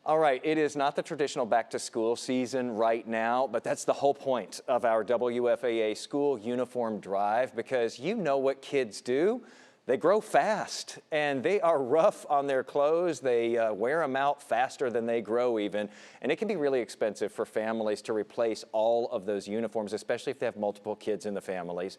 All right, it is not the traditional back-to-school season right now, but that's the whole point of our WFAA school uniform drive, because you know what kids do. They grow fast, and they are rough on their clothes. They wear them out faster than they grow even, and it can be really expensive for families to replace all of those uniforms, especially if they have multiple kids in the families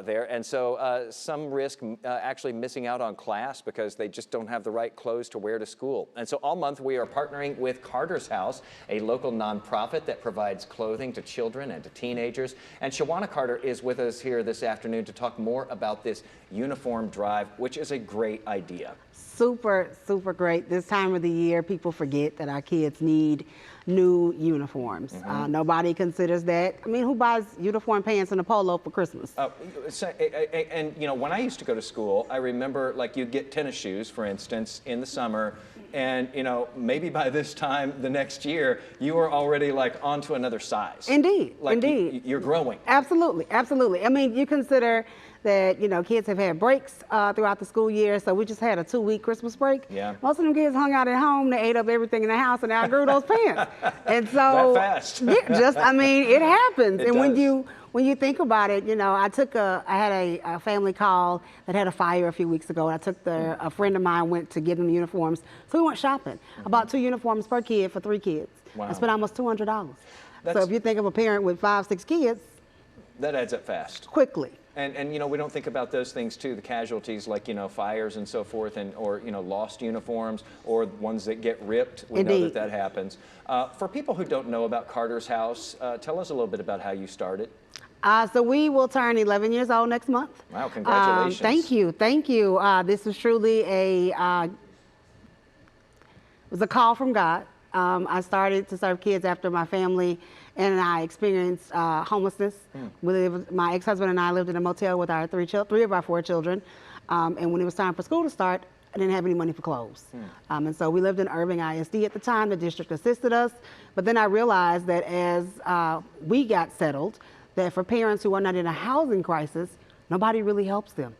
there. And so some risk actually missing out on class because they just don't have the right clothes to wear to school. And so all month we are partnering with Carter's House, a local nonprofit that provides clothing to children and to teenagers. And Shawana Carter is with us here this afternoon to talk more about this uniform drive, which is a great idea. Super, super great. This time of the year, people forget that our kids need new uniforms. Nobody considers that. I mean, who buys uniform pants and a polo for Christmas? And you know, when I used to go to school, I remember like you'd get tennis shoes, for instance, in the summer, and you know, maybe by this time the next year, you were already like onto another size. Indeed, like indeed. You're growing. Absolutely, absolutely. I mean, you consider that, you know, kids have had breaks throughout the school year, so we just had a 2-week Christmas break. Yeah. Most of them kids hung out at home, they ate up everything in the house and outgrew those pants. And so, that fast. Yeah, I mean, it happens. It and does. when you think about it, you know, I had a family call that had a fire a few weeks ago. I took a friend of mine went to get them uniforms. So we went shopping. About 2 uniforms per kid for 3 kids. Wow. I spent almost $200. So if you think of a parent with 5, 6 kids, that adds up fast. Quickly. And you know, we don't think about those things too, the casualties like, you know, fires and so forth, and or, you know, lost uniforms or ones that get ripped. We know that happens. For people who don't know about Carter's House, tell us a little bit about how you started. So we will turn 11 years old next month. Wow, congratulations. Thank you, thank you. This was truly it was a call from God. I started to serve kids after my family and I experienced homelessness. My ex-husband and I lived in a motel with our 3 of our 4 children. And when it was time for school to start, I didn't have any money for clothes. And so we lived in Irving ISD at the time. The district assisted us. But then I realized that as we got settled, that for parents who are not in a housing crisis, nobody really helps them.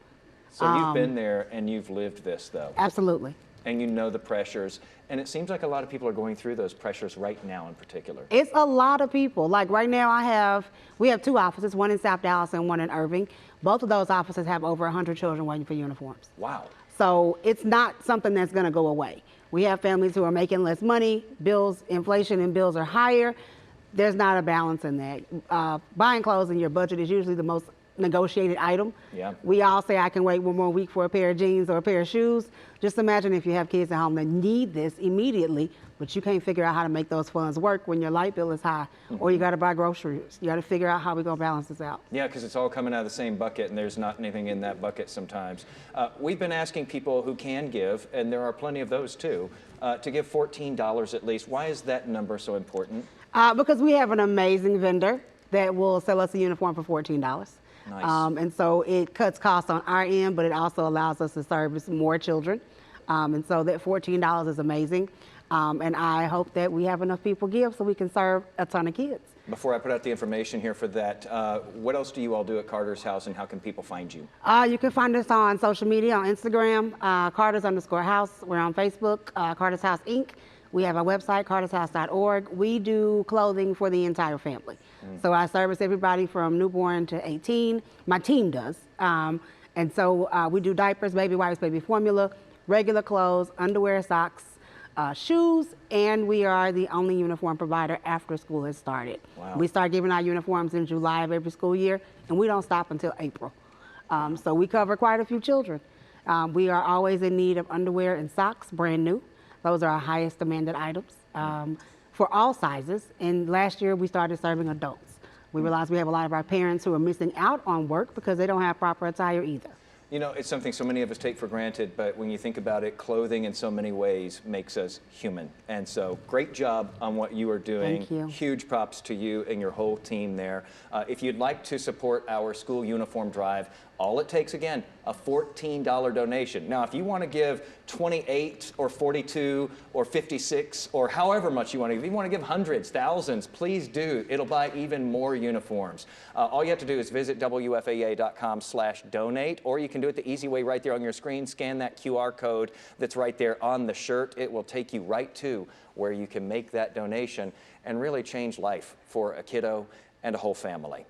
So you've been there and you've lived this, though. Absolutely. And you know the pressures. And it seems like a lot of people are going through those pressures right now in particular. It's a lot of people. Like right now we have 2 offices, one in South Dallas and one in Irving. Both of those offices have over 100 children waiting for uniforms. Wow. So it's not something that's gonna go away. We have families who are making less money, inflation and bills are higher. There's not a balance in that. Buying clothes in your budget is usually the most negotiated item. Yeah. We all say I can wait 1 more week for a pair of jeans or a pair of shoes. Just imagine if you have kids at home that need this immediately, but you can't figure out how to make those funds work when your light bill is high, or you got to buy groceries. You got to figure out how we're going to balance this out. Yeah, because it's all coming out of the same bucket, and there's not anything in that bucket sometimes. We've been asking people who can give, and there are plenty of those too, to give $14 at least. Why is that number so important? Because we have an amazing vendor that will sell us a uniform for $14. Nice. And so it cuts costs on our end, but it also allows us to service more children. And so that $14 is amazing. And I hope that we have enough people give so we can serve a ton of kids. Before I put out the information here for that, what else do you all do at Carter's House, and how can people find you? You can find us on social media, on Instagram, Carters_House. We're on Facebook, Carter's House Inc. We have our website, cartershouse.org. We do clothing for the entire family. So I service everybody from newborn to 18. My team does. And so we do diapers, baby wipes, baby formula, regular clothes, underwear, socks, shoes, and we are the only uniform provider after school has started. Wow. We start giving out uniforms in July of every school year, and we don't stop until April. So we cover quite a few children. We are always in need of underwear and socks, brand new. Those are our highest demanded items for all sizes. And last year we started serving adults. We realized we have a lot of our parents who are missing out on work because they don't have proper attire either. You know, it's something so many of us take for granted, but when you think about it, clothing in so many ways makes us human. And so great job on what you are doing. Thank you. Huge props to you and your whole team there. If you'd like to support our school uniform drive, All it takes, again, a $14 donation. Now, if you want to give 28 or 42 or 56 or however much you want to give, if you want to give hundreds, thousands, please do. It'll buy even more uniforms. All you have to do is visit WFAA.com/donate, or you can do it the easy way right there on your screen. Scan that QR code that's right there on the shirt. It will take you right to where you can make that donation and really change life for a kiddo and a whole family.